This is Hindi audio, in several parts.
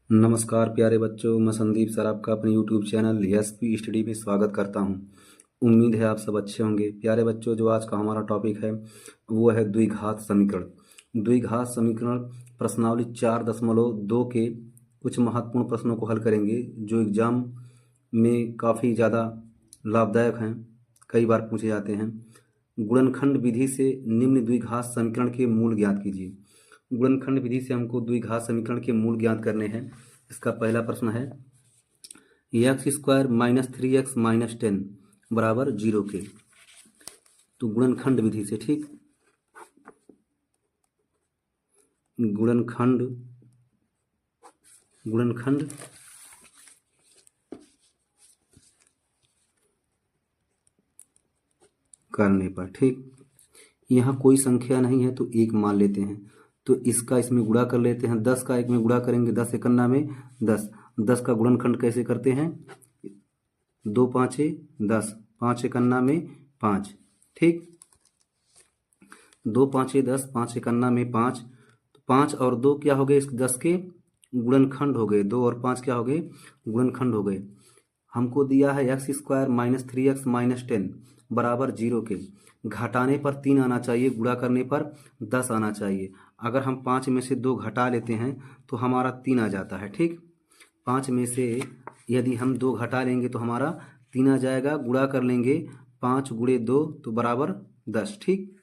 नमस्कार प्यारे बच्चों, मैं संदीप सर आपका अपने YouTube चैनल एसपी स्टडी में स्वागत करता हूं। उम्मीद है आप सब अच्छे होंगे। प्यारे बच्चों, जो आज का हमारा टॉपिक है वो है द्विघात समीकरण। द्विघात समीकरण प्रश्नावली 4.2 के कुछ महत्वपूर्ण प्रश्नों को हल करेंगे जो एग्जाम में काफ़ी ज़्यादा लाभदायक हैं, कई बार पूछे जाते हैं। गुणनखंड विधि से निम्न द्विघात समीकरण के मूल ज्ञात कीजिए। गुणनखंड विधि से हमको द्विघात समीकरण के मूल ज्ञात करने हैं। इसका पहला प्रश्न है x² - 3x - 10 बराबर 0 के। तो गुणनखंड विधि से, ठीक, गुणनखंड करने पर, ठीक, यहाँ कोई संख्या नहीं है तो एक मान लेते हैं। तो इसका इसमें गुणा कर लेते हैं। 10 का एक में गुणा करेंगे, 10 एकन्ना में 10। 10 का गुणनखंड कैसे करते हैं? 2 5 10, 5 एकन्ना में 5, ठीक। 2 5 10, 5 एकन्ना में 5। तो 5 और 2 क्या हो गए? इस 10 के गुणनखंड हो गए। 2 और 5 क्या हो गए? गुणनखंड हो गए। हमको दिया है x² - 3x - 10 बराबर 0 के। घटाने पर 3 आना चाहिए, गुणा करने पर 10 आना चाहिए। अगर हम 5 में से 2 घटा लेते हैं तो हमारा 3 आ जाता है, ठीक। 5 में से यदि हम 2 घटा लेंगे तो हमारा 3 आ जाएगा। गुणा कर लेंगे 5 × 2 तो बराबर 10, ठीक।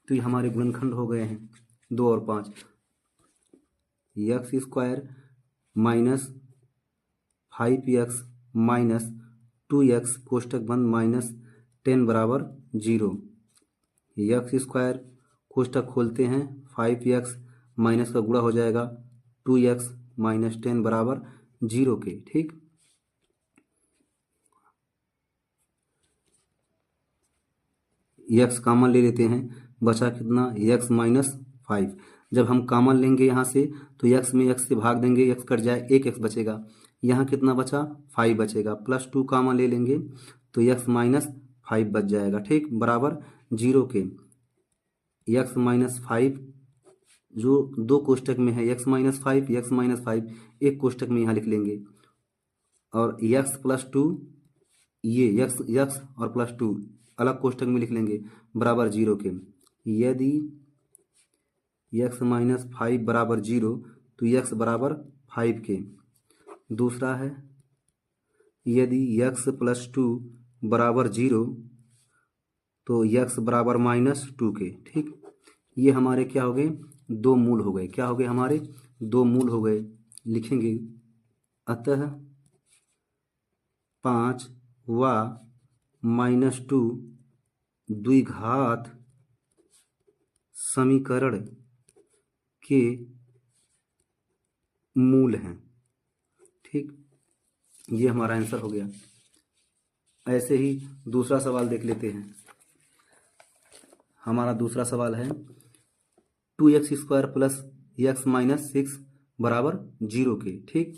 तो ये हमारे गुणनखंड हो गए हैं 2 और 5। x² - 5x - 2x कोष्टक बंद -10 बराबर 0। x² कोष्टक खोलते हैं, 5x माइनस का गुणा हो जाएगा 2x - 10 बराबर 0 के, ठीक। x कॉमन ले लेते हैं, बचा कितना? x - 5। जब हम कॉमन लेंगे यहाँ से तो x में x से भाग देंगे, x कट जाए, एक x बचेगा। यहाँ कितना बचा? 5 बचेगा। +2 कॉमन ले लेंगे तो x - 5 बच जाएगा, ठीक, बराबर 0 के। x - 5 जो 2 कोष्टक में है, x - 5 x - 5 एक कोष्टक में यहाँ लिख लेंगे, और x +2 ये x और +2 अलग कोष्टक में लिख लेंगे बराबर 0 के। यदि x - 5 बराबर 0 तो x बराबर 5 के। दूसरा है यदि x +2 बराबर 0 तो x बराबर -2 के, ठीक। ये हमारे क्या हो गए? 2 मूल हो गए। क्या हो गए? हमारे 2 मूल हो गए। लिखेंगे अतः 5 व -2 द्विघात समीकरण के मूल हैं, ठीक। ये हमारा आंसर हो गया। ऐसे ही दूसरा सवाल देख लेते हैं। हमारा दूसरा सवाल है 2x² + x - 6 बराबर 0 के, ठीक।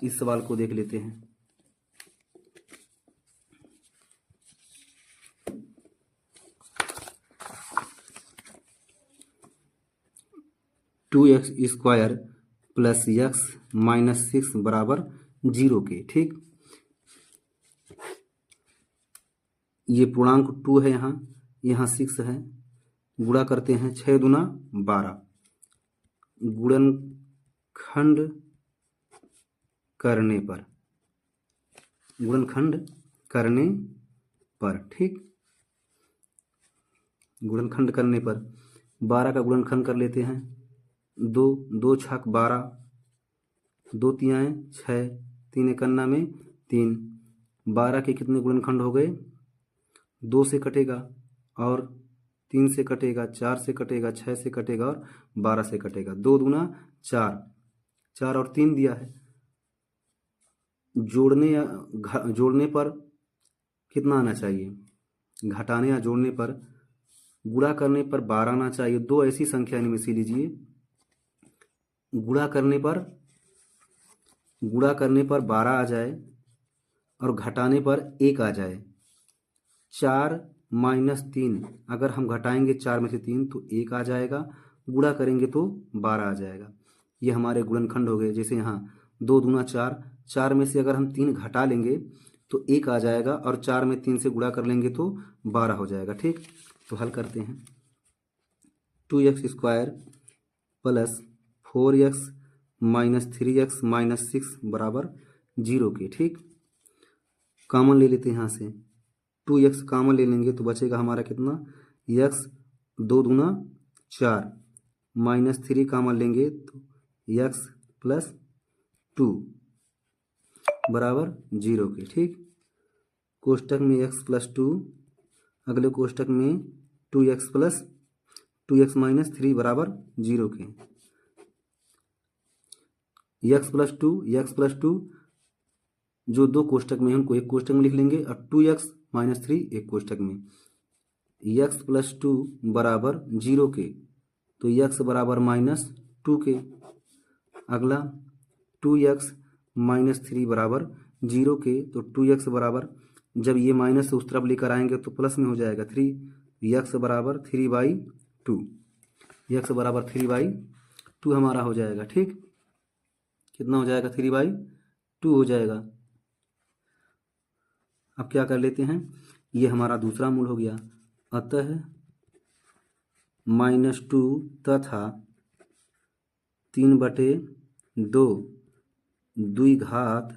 इस सवाल को देख लेते हैं। 2x² + x - 6 बराबर 0 के, ठीक। ये पूर्णांक 2 है, यहाँ 6 है। गुणा करते हैं, 6 दूना 12। गुणनखंड करने पर, गुणनखंड करने पर, ठीक। गुणनखंड करने पर 12 का गुणनखंड कर लेते हैं। 2 2 छक 12, 2 तियाएँ 6, 3 एकन्ना में 3। 12 के कितने गुणनखंड हो गए? 2 से कटेगा और 3 से कटेगा, 4 से कटेगा, 6 से कटेगा और 12 से कटेगा। 2 दूना 4, 4 और 3 दिया है। जोड़ने पर कितना आना चाहिए? घटाने या जोड़ने पर, गुणा करने पर 12 आना चाहिए। 2 ऐसी संख्या इनमें से लीजिए, गुणा करने पर 12 आ जाए और घटाने पर 1 आ जाए। 4 - 3 अगर हम घटाएंगे 4 में से 3 तो 1 आ जाएगा, गुणा करेंगे तो 12 आ जाएगा। ये हमारे गुणनखंड हो गए। जैसे यहाँ 2 दूना 4, 4 में से अगर हम 3 घटा लेंगे तो 1 आ जाएगा, और 4 में 3 से गुणा कर लेंगे तो 12 हो जाएगा। ठीक, तो हल करते हैं। 2x² plus 4x minus 3x minus 6 बराबर 0 के। ठीक, कॉमन ले लेते हैं यहाँ से, 2x कॉमन ले लेंगे तो बचेगा हमारा कितना, x 2 दूना 4 माइनस 3 कॉमन लेंगे तो x प्लस 2 बराबर 0 के। ठीक, कोष्टक में x प्लस 2, अगले कोष्टक में 2x प्लस 2x माइनस 3 बराबर 0 के। x प्लस टू जो 2 कोष्टक में है उनको एक कोष्टक में लिख लेंगे, और 2x माइनस 3 एक कोष्टक में। x प्लस 2 बराबर 0 के, तो x बराबर माइनस 2 के। अगला 2x माइनस 3 बराबर 0 के, तो 2x बराबर, जब ये माइनस से उस तरफ लेकर आएंगे तो प्लस में हो जाएगा 3, x बराबर 3/2, x बराबर 3/2 हमारा हो जाएगा। ठीक, कितना हो जाएगा, 3/2 हो जाएगा। अब क्या कर लेते हैं, ये हमारा दूसरा मूल हो गया, अतः -2 तथा 3/2 द्विघात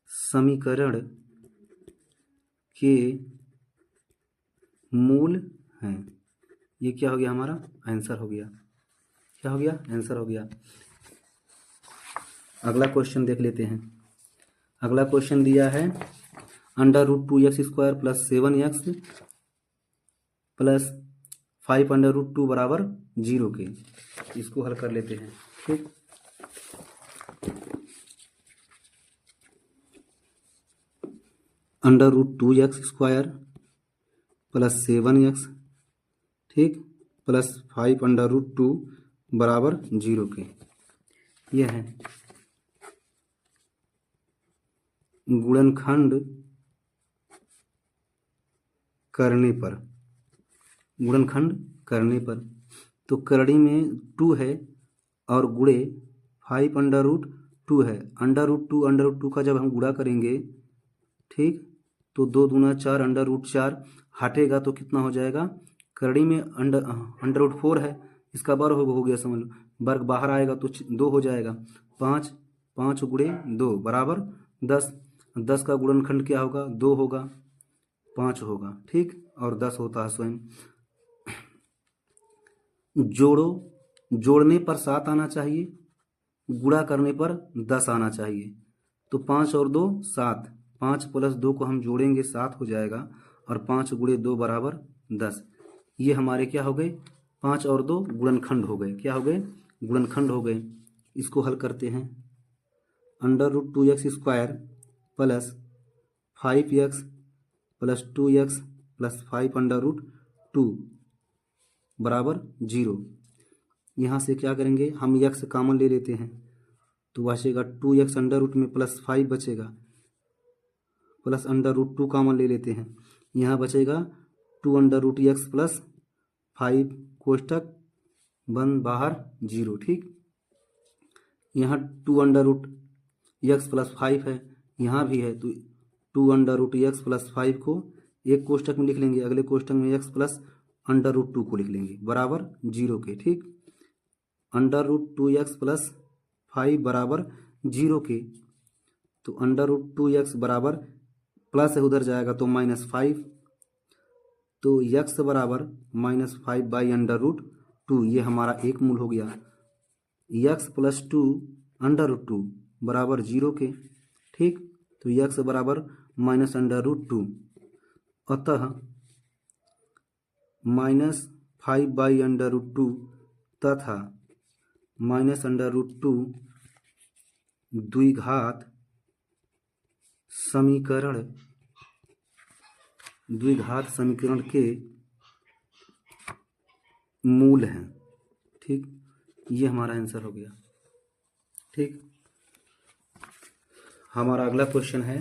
समीकरण के मूल हैं। ये क्या हो गया, हमारा आंसर हो गया। क्या हो गया, आंसर हो गया। अगला क्वेश्चन देख लेते हैं। अगला क्वेश्चन दिया है √2x² प्लस 7x प्लस 5√2 बराबर 0 के। इसको हल कर लेते हैं। ठीक, √2x² प्लस 7x, ठीक, प्लस 5√2 बराबर 0 के। यह है गुणनखंड करने पर, गुणनखंड करने पर तो करड़ी में 2 है और गुणे 5√2 है। √2 का जब हम गुणा करेंगे, ठीक, तो 2 दूना 4, √4 हटेगा तो कितना हो जाएगा, करड़ी में √4 है, इसका वर्ग हो गया, समझ लो, वर्ग बाहर आएगा तो 2 हो जाएगा। 5 गुणे 2 बराबर 10, 10 का गुणनखंड क्या होगा, 2 होगा, 5 होगा। ठीक, और 10 होता है स्वयं। जोड़ो, जोड़ने पर 7 आना चाहिए, गुणा करने पर 10 आना चाहिए। तो 5 और 2 7, 5 प्लस 2 को हम जोड़ेंगे 7 हो जाएगा, और 5 गुणे 2 बराबर 10। ये हमारे क्या हो गए, 5 और 2 गुणनखंड हो गए। क्या हो गए, गुणनखंड हो गए। इसको हल करते हैं। √2x² plus 5x plus 2x plus 5√2 बराबर 0। यहाँ से क्या करेंगे, हम x कॉमन ले लेते हैं तो बचेगा 2x अंडर रूट में प्लस 5 बचेगा, प्लस √2 कॉमन ले लेते हैं, यहाँ बचेगा 2√x प्लस 5 कोष्टक बंद बाहर 0। ठीक, यहाँ 2√x प्लस 5 है, यहाँ भी है, तो 2√x प्लस 5 को एक कोष्टक में लिख लेंगे, अगले कोष्टक में x प्लस √2 को लिख लेंगे बराबर 0 के। ठीक, √2x प्लस 5 बराबर 0 के, तो √2x बराबर प्लस है, उधर जाएगा तो -5, तो x बराबर -5/√2, ये हमारा एक मूल हो गया। x प्लस 2 √2 बराबर 0 के। ठीक, तो x बराबर -√2, अतः -5/√2 तथा -√2 द्विघात समीकरण के मूल हैं। ठीक, ये हमारा आंसर हो गया। ठीक, हमारा अगला क्वेश्चन है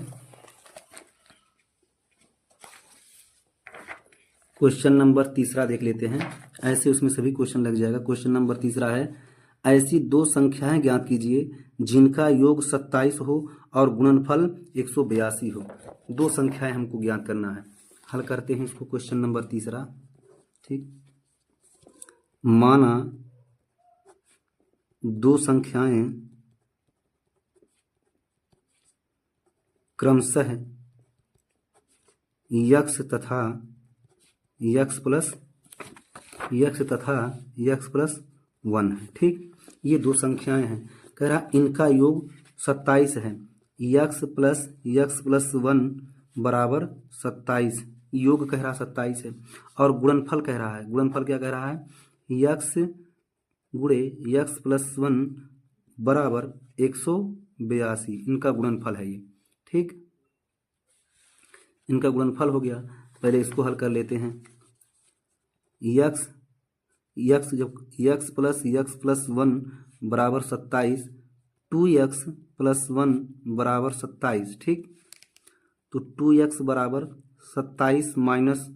क्वेश्चन नंबर 3 देख लेते हैं। ऐसे उसमें सभी क्वेश्चन लग जाएगा। क्वेश्चन नंबर 3 है ऐसी दो संख्याएं ज्ञात कीजिए जिनका योग 27 हो और गुणनफल 182 हो। दो संख्याएं हमको ज्ञात करना है। हल करते हैं इसको। क्वेश्चन नंबर तीसरा। ठीक, माना दो संख्याएं क्रमशः यक्स तथा यक्स प्लस 1 है। ठीक, ये दो संख्याएं हैं। कह रहा इनका योग 27 है। यक्स प्लस 1 बराबर 27। योग कह रहा 27 है और गुणनफल कह रहा है। गुणनफल क्या कह रहा है? यक्स गुणे यक्स प्लस 1 बराबर 182। इनका गुणनफल है ये। ठीक, इनका गुणनफल हो गया। पहले इसको हल कर लेते हैं। जब यक्स प्लस 1 बराबर 27, 2x प्लस 1 बराबर 27। ठीक, तो 2x बराबर 27 माइनस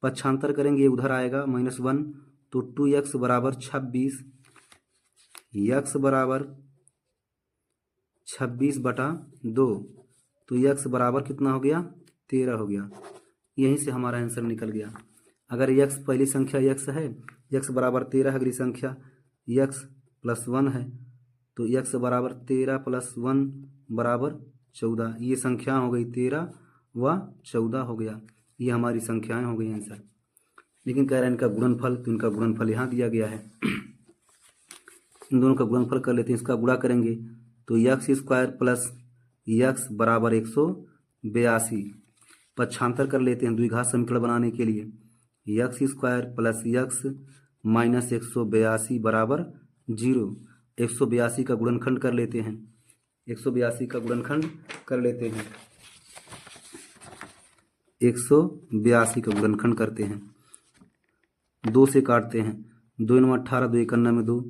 पक्षांतर करेंगे, उधर आएगा -1, तो 2x बराबर 26। यक्स बराबर 26/2, तो यक्स बराबर कितना हो गया? 13 हो गया। यहीं से हमारा आंसर निकल गया। अगर यक्स पहली संख्या यक्स है, यक्स बराबर 13, अगली संख्या यक्स प्लस 1 है, तो यक्स बराबर 13 प्लस 1 बराबर 14। ये संख्या हो गई 13 व 14 हो गया। ये हमारी संख्याएं हो गई आंसर। लेकिन कह रहा है इनका गुणनफल, तो इनका गुणनफल यहाँ दिया गया है। इन दोनों का गुणनफल कर लेते हैं। इसका गुणा करेंगे तो यक्स स्क्वायर प्लस यक्स बराबर 182। पक्षांतर कर लेते हैं द्विघात समीकरण बनाने के लिए। X square plus x minus 182 बराबर 0। 182 का गुणनखंड कर लेते हैं। 182 का गुणनखंड कर लेते हैं। 182 का गुणनखंड करते हैं। 2 से काटते हैं। 2 × 18, 2 × 91 2।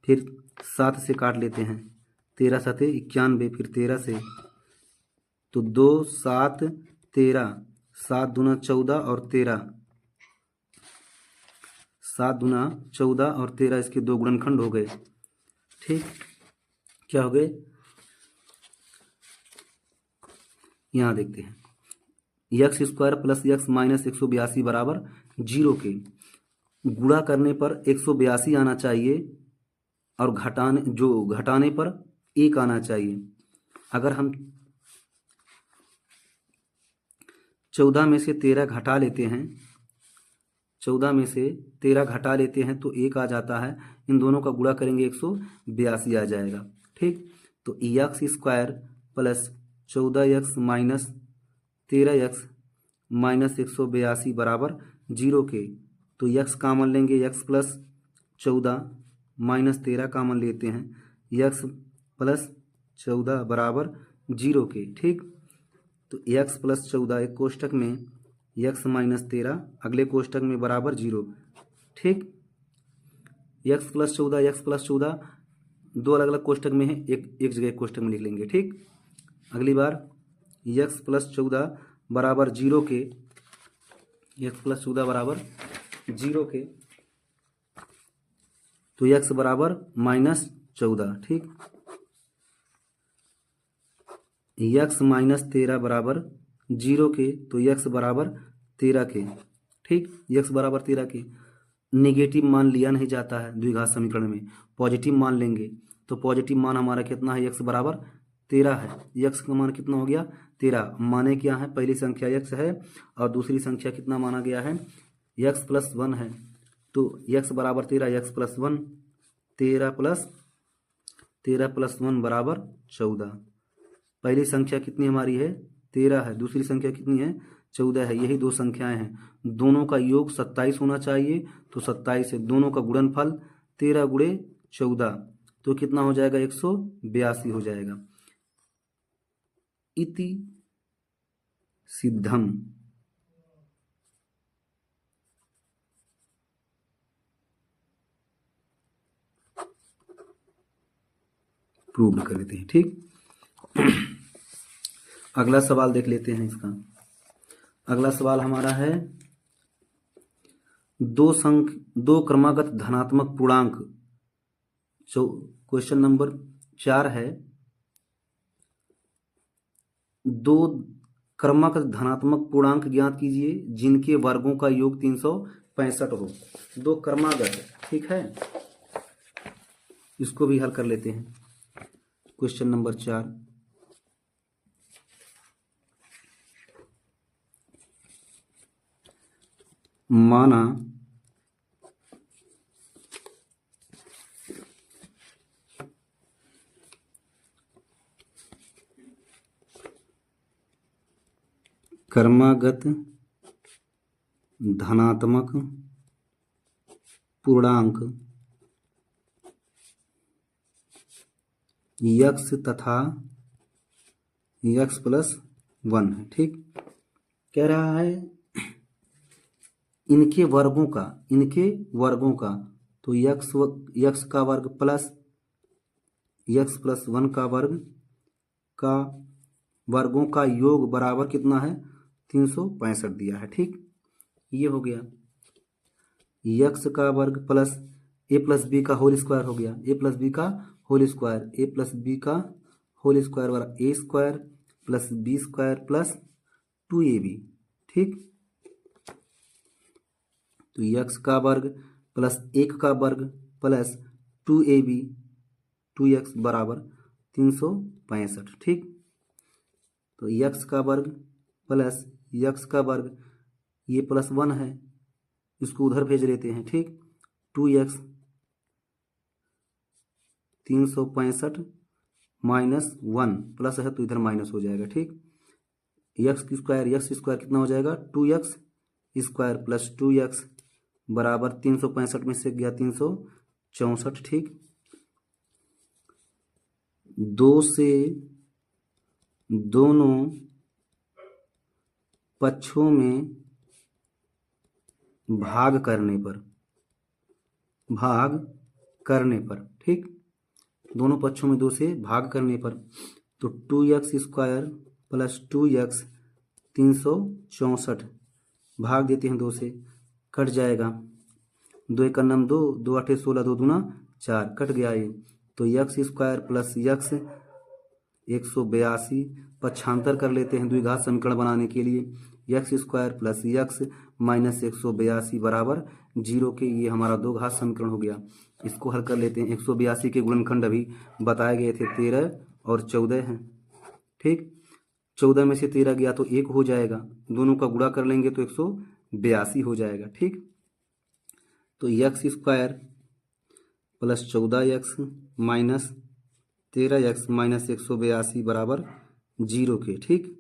फिर 7 से काट लेते हैं। 13 7 91, फिर 13 से, तो 2 7 13, 7 दूना 14 और 13, 7 दूना 14 और 13, इसके दो गुणनखंड हो गए। ठीक, क्या हो गए? यहाँ देखते हैं। X square plus x minus 182 बराबर 0 के गुणा करने पर 182 आना चाहिए और घटाने पर 1 आना चाहिए। अगर हम 14 में से 13 घटा लेते हैं, 14 में से 13 घटा लेते हैं तो 1 आ जाता है। इन दोनों का गुणा करेंगे 182 आ जाएगा। ठीक, तो x square plus 14x minus 13x minus 182 बराबर 0 के, तो यक्स कामन लेंगे, यक्स प्लस 14 माइनस 13 कामन लेते हैं, यक्स प्लस 14 बराबर 0 के। ठीक, तो यक्स प्लस 14 एक कोष्टक में, यक्स माइनस 13 अगले कोष्टक में बराबर 0। ठीक, यक्स प्लस 14 दो अलग अलग कोष्टक में है, एक जगह कोष्टक में लिख लेंगे। ठीक, अगली बार यक्स प्लस 14 बराबर 0 के, यक्स प्लस 14 बराबर 0 के, तो यक्स बराबर -14। ठीक, यक्स माइनस 13 बराबर 0 के, तो यक्स बराबर 13 के। ठीक, यक्स बराबर 13 के। नेगेटिव मान लिया नहीं जाता है द्विघात समीकरण में, पॉजिटिव मान लेंगे। तो पॉजिटिव मान हमारा कितना है? यक्स बराबर 13 है। यक्स का मान कितना हो गया? 13। माने क्या है? पहली संख्या यक्स है और दूसरी संख्या कितना माना गया है? यक्स प्लस 1 है। तो यक्स बराबर 13, यक्स प्लस 1, 13 प्लस 1 बराबर 14। पहली संख्या कितनी हमारी है? 13 है। दूसरी संख्या कितनी है? 14 है। यही दो संख्याएं हैं। दोनों का योग 27 होना चाहिए, तो 27 है। दोनों का गुणनफल 13 गुणे 14, तो कितना हो जाएगा? 182 हो जाएगा। इति सिद्धम। प्रूव कर लेते हैं। ठीक, अगला सवाल देख लेते हैं इसका। अगला सवाल हमारा है दो क्रमागत धनात्मक पूर्णांक क्वेश्चन नंबर 4 है, दो क्रमांक धनात्मक पूर्णांक ज्ञात कीजिए जिनके वर्गों का योग 365 हो। दो क्रमागत, ठीक है, इसको भी हल कर लेते हैं। क्वेश्चन नंबर 4, माना क्रमागत धनात्मक पूर्णांक यक्स तथा यक्स प्लस 1 है, ठीक। कह रहा है इनके वर्गों का तो यक्स का वर्ग प्लस यक्स प्लस 1 का वर्गों का योग बराबर कितना है, 365 दिया है, ठीक। ये हो गया यक्स का वर्ग प्लस ए प्लस बी का होल स्क्वायर हो गया, ए प्लस बी का whole square, A plus B का होल स्क्वायर बराबर A square plus B square plus 2ab, ठीक। तो यक्स का वर्ग प्लस 1 का वर्ग प्लस 2ab 2x बराबर 365, ठीक। तो यक्स का वर्ग प्लस यक्स का वर्ग, ये प्लस 1 है, इसको उधर भेज लेते हैं, ठीक। 2x 365 माइनस 1 प्लस है तो इधर माइनस हो जाएगा, ठीक। यक्स स्क्वायर कितना हो जाएगा, 2x स्क्वायर प्लस 2x बराबर 365 में से गया 364, ठीक। 2 से दोनों पक्षों में भाग करने पर, ठीक। दोनों पक्षों में 2 से भाग करने पर तो 2x स्क्वायर प्लस 2x 364 भाग देते हैं 2 से, कट जाएगा, 2 एक नम 2, 2 8 16, 2 दूना 4, कट गया ये। तो यक्स स्क्वायर प्लस यक्स 182 पक्षांतर कर लेते हैं द्विघात समीकरण बनाने के लिए, x square plus x minus 182 बराबर 0 के, ये हमारा दो घात समीकरण हो गया। इसको हल कर लेते हैं। 182 के गुणनखंड अभी बताए गए थे 13 और 14 हैं, ठीक। 14 में से 13 गया तो 1 हो जाएगा, दोनों का गुणा कर लेंगे तो 182 हो जाएगा, ठीक। तो x square plus 14x minus 13x minus 182 बराबर 0 के, ठीक।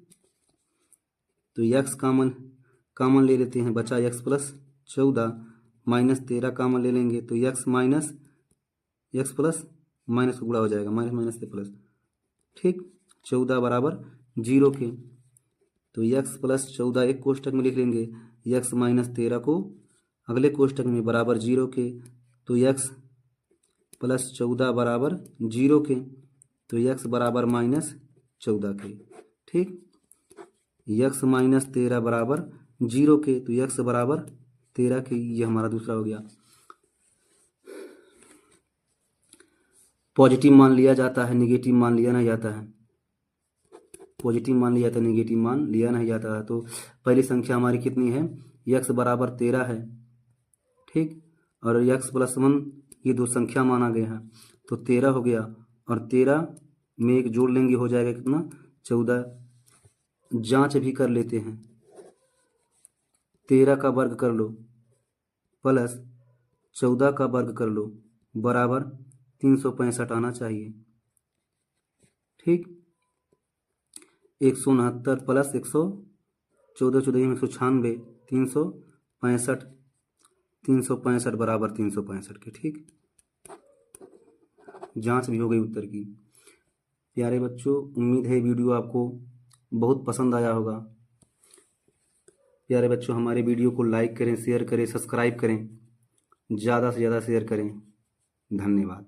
तो यक्स कामन ले लेते हैं, बचा यक्स प्लस 14 माइनस 13 कामन ले लेंगे तो x minus x plus minus गुणा हो जाएगा, माइनस माइनस से प्लस, ठीक। 14 बराबर 0 के। तो यक्स प्लस 14 एक कोष्टक में लिख लेंगे, यक्स माइनस 13 को अगले कोष्टक में बराबर 0 के। तो यक्स प्लस 14 बराबर 0 के, तो यक्स बराबर माइनस 14 के, ठीक। यक्स माइनस 13 बराबर 0 के, तो यक्स बराबर 13 के, ये हमारा दूसरा हो गया। पॉजिटिव मान लिया जाता है, निगेटिव मान लिया नहीं जाता है। पॉजिटिव मान लिया जाता है, निगेटिव मान लिया नहीं जाता है। तो पहली संख्या हमारी कितनी है, यक्स बराबर 13 है, ठीक। और यक्स प्लस 1 ये दो संख्या माना गया है, तो 13 हो गया, और 13 में एक जोड़ लेंगे हो जाएगा कितना, 14। जांच भी कर लेते हैं, 13 का वर्ग कर लो प्लस 14 का वर्ग कर लो बराबर 365 आना चाहिए, ठीक। 169 प्लस 114 14 में 196 365 बराबर 365 के, ठीक। जांच भी हो गई उत्तर की। प्यारे बच्चों, उम्मीद है वीडियो आपको बहुत पसंद आया होगा। प्यारे बच्चों, हमारे वीडियो को लाइक करें, शेयर करें, सब्सक्राइब करें, ज़्यादा से ज़्यादा शेयर करें। धन्यवाद।